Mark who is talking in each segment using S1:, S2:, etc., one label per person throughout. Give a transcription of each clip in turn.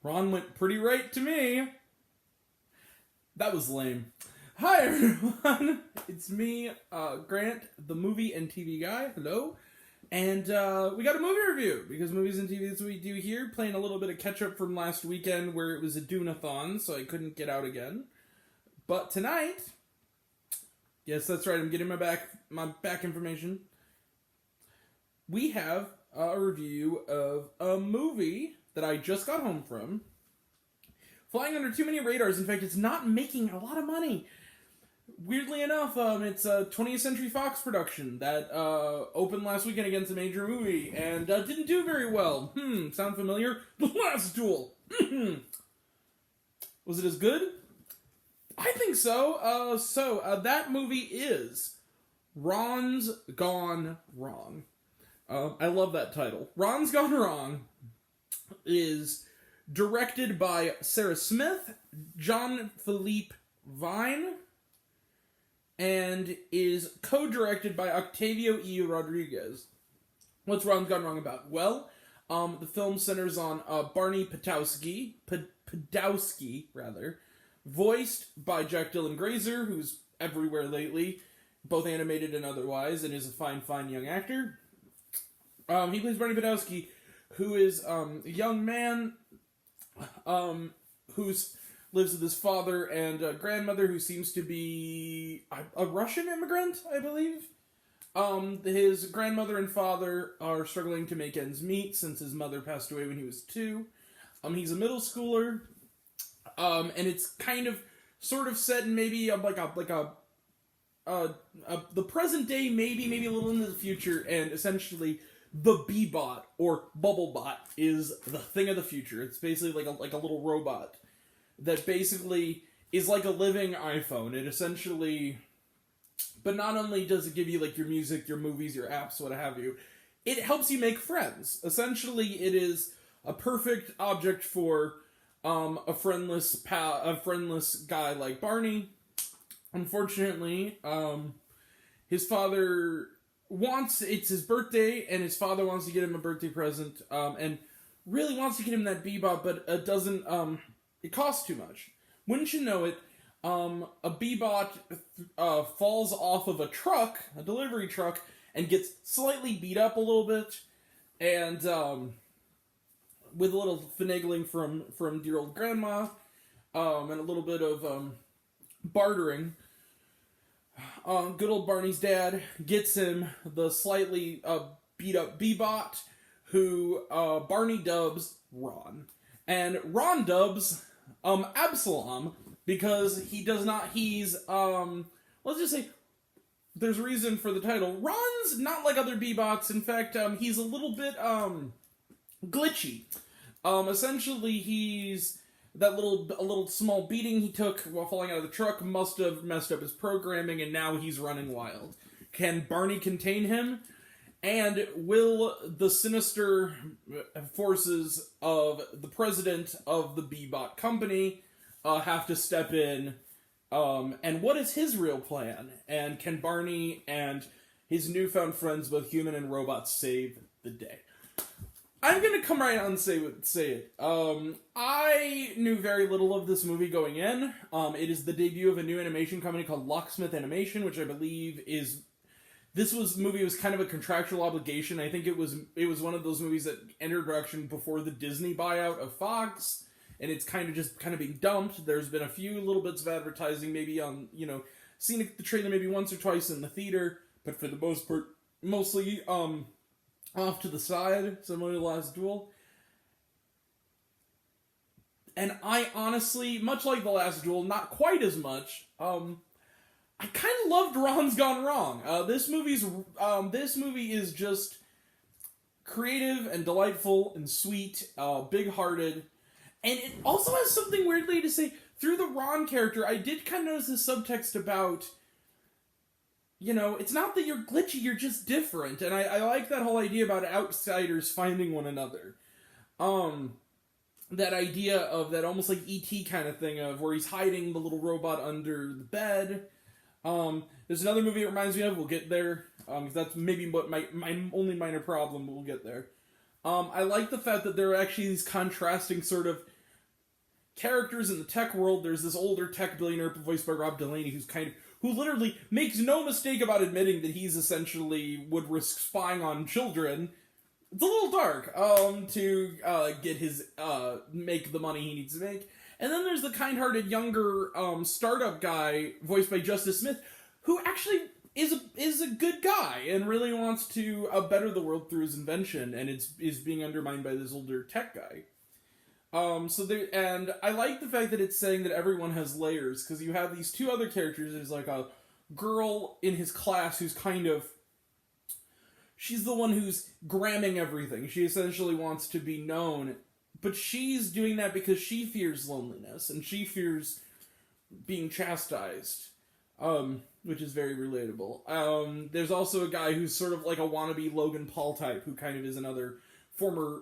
S1: Ron went pretty right to me. That was lame. Hi everyone, it's me, Grant, the movie and TV guy. Hello. And we got a movie review, because movies and TV, that's what we do here, playing a little bit of catch-up from last weekend where it was a Dune-a-thon, so I couldn't get out again. But tonight, yes, that's right, I'm getting my back information. We have a review of a movie that I just got home from. Flying under too many radars. In fact, it's not making a lot of money. Weirdly enough, it's a 20th Century Fox production that opened last weekend against a major movie and didn't do very well. Sound familiar? The Last Duel. Was it as good? I think so. That movie is Ron's Gone Wrong. I love that title. Ron's Gone Wrong is directed by Sarah Smith, Jean-Philippe Vine, and is co-directed by Octavio E. Rodriguez. What's Ron's Gone Wrong about? Well, the film centers on Barney Podowski, voiced by Jack Dylan Grazer, who's everywhere lately, both animated and otherwise, and is a fine young actor. He plays Barney Podowski, who is a young man who lives with his father and grandmother, who seems to be a Russian immigrant, I believe. His grandmother and father are struggling to make ends meet since his mother passed away when he was 2. He's a middle schooler, and it's kind of sort of set in maybe the present day, maybe a little into the future, and essentially the Bee-Bot, or Bubblebot, is the thing of the future. It's basically like a little robot that basically is like a living iPhone. It essentially, but not only does it give you like your music, your movies, your apps, what have you, it helps you make friends. Essentially, it is a perfect object for a friendless guy like Barney. Unfortunately, his father it's his birthday, and his father wants to get him a birthday present, and really wants to get him that Bebop, but it doesn't, it costs too much. Wouldn't you know it, a Bebot falls off of a delivery truck, and gets slightly beat up a little bit, and, with a little finagling from dear old grandma, and a little bit of, bartering, good old Barney's dad gets him the slightly beat up Bebot, who Barney dubs Ron. And Ron dubs Absalom, because he's let's just say, there's a reason for the title. Ron's not like other Bebots. In fact, he's a little bit glitchy. Essentially, he's a little small beating he took while falling out of the truck must have messed up his programming, and now he's running wild. Can Barney contain him? And will the sinister forces of the president of the Bebot company have to step in? And what is his real plan? And can Barney and his newfound friends, both human and robots, save the day? I'm gonna come right out and say it. I knew very little of this movie going in. It is the debut of a new animation company called Locksmith Animation, which I believe movie was kind of a contractual obligation. I think it was one of those movies that entered production before the Disney buyout of Fox, and it's kind of being dumped. There's been a few little bits of advertising, maybe on, seen the trailer maybe once or twice in the theater, but for the most part, mostly, off to the side, similar to The Last Duel. And I honestly, much like The Last Duel, not quite as much, I kind of loved Ron's Gone Wrong. This movie is just creative and delightful and sweet, big-hearted, and it also has something weirdly to say. Through the Ron character, I did kind of notice this subtext about, it's not that you're glitchy, you're just different. And I like that whole idea about outsiders finding one another. That idea of that almost like E.T. kind of thing of where he's hiding the little robot under the bed. There's another movie it reminds me of, we'll get there. That's maybe what my only minor problem, but we'll get there. I like the fact that there are actually these contrasting sort of characters in the tech world. There's this older tech billionaire voiced by Rob Delaney who literally makes no mistake about admitting that he's essentially would risk spying on children. It's a little dark to get his make the money he needs to make. And then there's the kind-hearted younger startup guy voiced by Justice Smith, who actually is a good guy and really wants to better the world through his invention, and is being undermined by this older tech guy. And I like the fact that it's saying that everyone has layers, because you have these two other characters. There's like a girl in his class who's she's the one who's gramming everything. She essentially wants to be known, but she's doing that because she fears loneliness, and she fears being chastised, which is very relatable. There's also a guy who's sort of like a wannabe Logan Paul type, who kind of is another former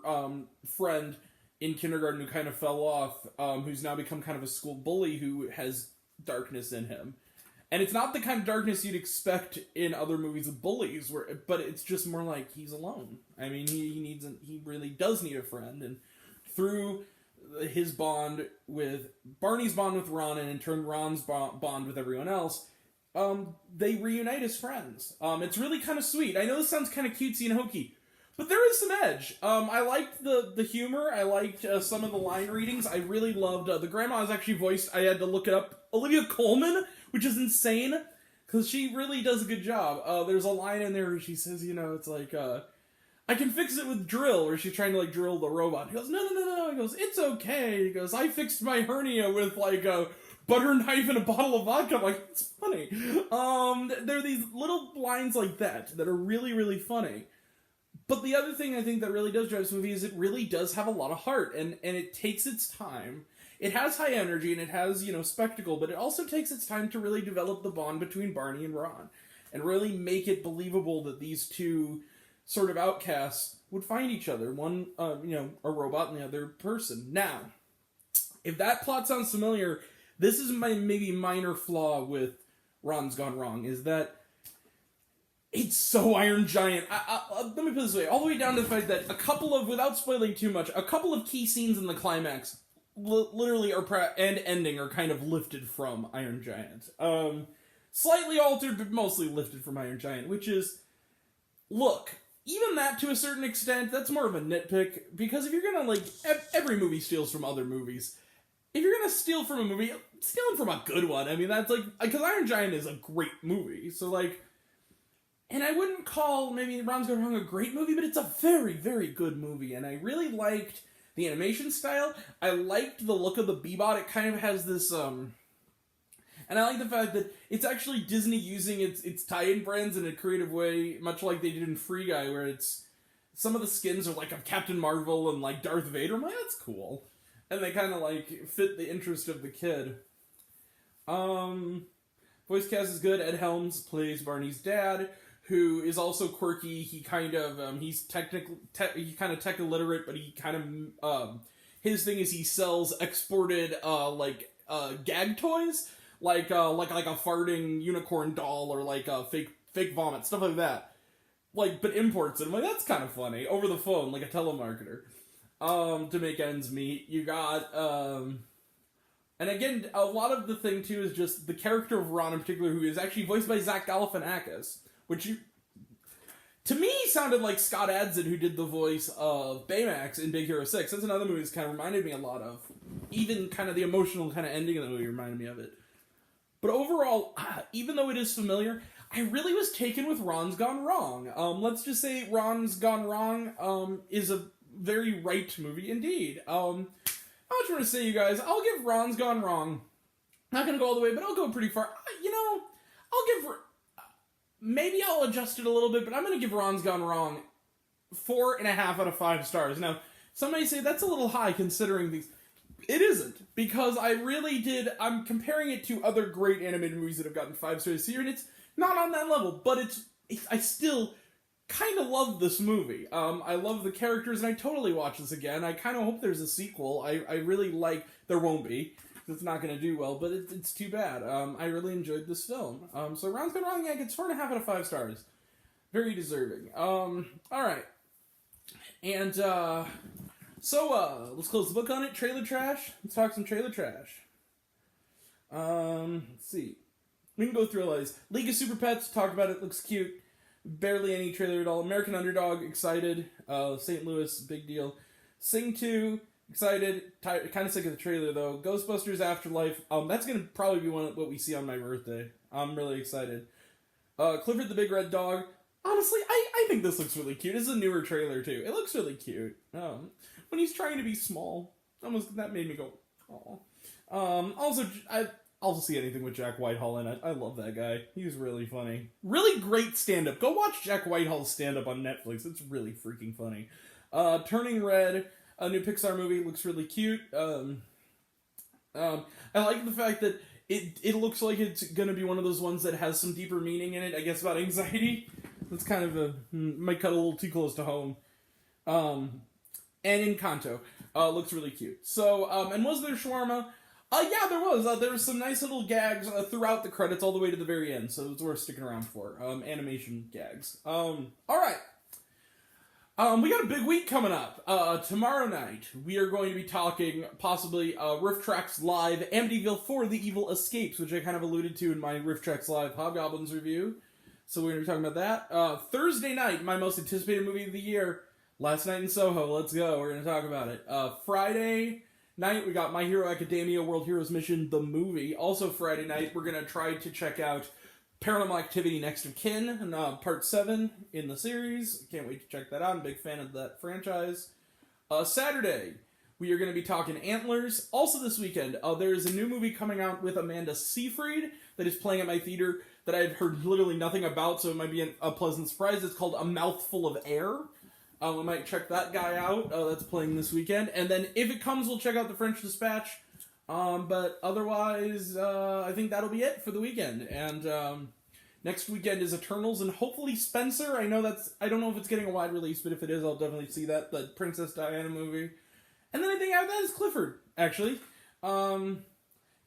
S1: friend in kindergarten who kind of fell off, who's now become kind of a school bully who has darkness in him. And it's not the kind of darkness you'd expect in other movies of bullies, but it's just more like he's alone. I mean, he really does need a friend, and through his bond with Barney's bond with Ron, and in turn Ron's bond with everyone else, they reunite as friends. It's really kind of sweet. I know this sounds kind of cutesy and hokey, but there is some edge. I liked the humor. I liked some of the line readings. I really loved the grandma is actually voiced. I had to look it up. Olivia Colman, which is insane because she really does a good job. There's a line in there where she says, it's like, I can fix it with drill, or she's trying to like drill the robot. He goes, no. He goes, it's okay. He goes, I fixed my hernia with like a butter knife and a bottle of vodka. I'm like, it's funny. There are these little lines like that are really, really funny. But the other thing I think that really does drive this movie is it really does have a lot of heart, and it takes its time. It has high energy, and it has, spectacle, but it also takes its time to really develop the bond between Barney and Ron, and really make it believable that these two sort of outcasts would find each other. One, a robot, and the other person. Now, if that plot sounds familiar, this is my maybe minor flaw with Ron's Gone Wrong, is that it's so Iron Giant. Let me put it this way. All the way down to the fact that without spoiling too much, a couple of key scenes in the climax literally ending are kind of lifted from Iron Giant. Slightly altered, but mostly lifted from Iron Giant, which is, look, even that to a certain extent, that's more of a nitpick, because if you're gonna, every movie steals from other movies. If you're gonna steal from a movie, stealing from a good one. I mean, that's because Iron Giant is a great movie, so and I wouldn't call maybe Ron's Gone Wrong a great movie, but it's a very, very good movie, and I really liked the animation style. I liked the look of the Bebot. It kind of has this, and I like the fact that it's actually Disney using its tie-in brands in a creative way, much like they did in Free Guy, where some of the skins are like of Captain Marvel and like Darth Vader. I'm like, that's cool. And they kind of fit the interest of the kid. Voice cast is good. Ed Helms plays Barney's dad, who is also quirky. He kind of, he's tech illiterate, but he kind of, his thing is he sells exported, gag toys, like a farting unicorn doll, or like a fake vomit, stuff like that. But imports it. I'm like, that's kind of funny. Over the phone, like a telemarketer. To make ends meet. You got, and again, a lot of the thing, too, is just the character of Ron in particular, who is actually voiced by Zach Galifianakis, which to me sounded like Scott Adsit, who did the voice of Baymax in Big Hero 6. That's another movie that's kind of reminded me a lot of. Even kind of the emotional kind of ending of the movie reminded me of it. But overall, even though it is familiar, I really was taken with Ron's Gone Wrong. Let's just say Ron's Gone Wrong is a very right movie indeed. How much I want to say, you guys, I'll give Ron's Gone Wrong, not going to go all the way, but I'll go pretty far. Maybe I'll adjust it a little bit, but I'm going to give Ron's Gone Wrong 4.5 out of 5 stars. Now, somebody say that's a little high considering these. It isn't, because I'm comparing it to other great animated movies that have gotten 5 stars here, and it's not on that level, but I still kind of love this movie. I love the characters, and I totally watch this again. I kind of hope there's a sequel. I really there won't be. It's not going to do well, but it's too bad. I really enjoyed this film. So Ron's Gone Wrong, gets 4.5 out of 5 stars. Very deserving. Alright. And let's close the book on it. Trailer trash. Let's talk some trailer trash. Let's see. We can go through a lot of these. League of Super Pets, talk about it, looks cute. Barely any trailer at all. American Underdog, excited. St. Louis, big deal. Sing 2, excited. Kind of sick of the trailer, though. Ghostbusters Afterlife, that's going to probably be what we see on my birthday. I'm really excited. Clifford the Big Red Dog. Honestly, I think this looks really cute. This is a newer trailer, too. It looks really cute. When he's trying to be small, that made me go, aw. Also, I'll see anything with Jack Whitehall in it. I love that guy. He's really funny. Really great stand-up. Go watch Jack Whitehall's stand-up on Netflix. It's really freaking funny. Turning Red, a new Pixar movie, looks really cute. I like the fact that it looks like it's going to be one of those ones that has some deeper meaning in it, I guess, about anxiety. That's kind of might cut a little too close to home. And Encanto, looks really cute. So, and was there shawarma? Yeah, there was. There was some nice little gags throughout the credits all the way to the very end, so it's worth sticking around for. Animation gags. Alright. We got a big week coming up. Tomorrow night, we are going to be talking, possibly, RiffTrax Live, Amityville 4: The Evil Escapes, which I kind of alluded to in my RiffTrax Live Hobgoblins review. So we're going to be talking about that. Thursday night, my most anticipated movie of the year, Last Night in Soho. Let's go. We're going to talk about it. Friday night, we got My Hero Academia World Heroes Mission, the movie. Also Friday night, we're going to try to check out Paranormal Activity Next of Kin, Part 7 in the series. Can't wait to check that out. I'm a big fan of that franchise. Saturday, we are going to be talking Antlers. Also this weekend, there is a new movie coming out with Amanda Seyfried that is playing at my theater that I've heard literally nothing about, so it might be a pleasant surprise. It's called A Mouthful of Air. We might check that guy out. That's playing this weekend. And then if it comes, we'll check out The French Dispatch. But otherwise, I think that'll be it for the weekend. And next weekend is Eternals and hopefully Spencer. I don't know if it's getting a wide release, but if it is, I'll definitely see that. The Princess Diana movie. And then I think after that is Clifford, actually.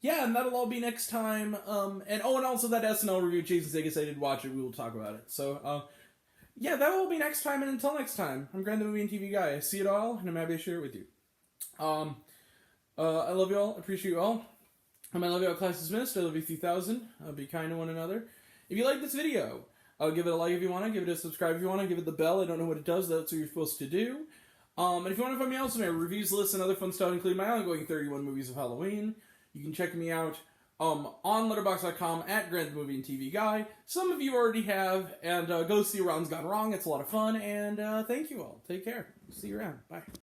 S1: Yeah, and that'll all be next time. And also that SNL review, Jason Segis, I did watch it. We will talk about it. So, yeah, that will be next time, and until next time, I'm Grant the Movie and TV Guy. I see it all, and I'm happy to share it with you. I love you all, appreciate you all. I love you all, class dismissed. I love you 3000. Be kind to one another. If you like this video, give it a like if you want to, give it a subscribe if you want to, give it the bell. I don't know what it does, that's what you're supposed to do. And if you want to find me elsewhere, reviews, lists, and other fun stuff, including my ongoing 31 movies of Halloween, you can check me out on Letterboxd.com at Grant the Movie and TV Guy. Some of you already have, and go see Ron's Gone Wrong. It's a lot of fun, and thank you all. Take care. See you around. Bye.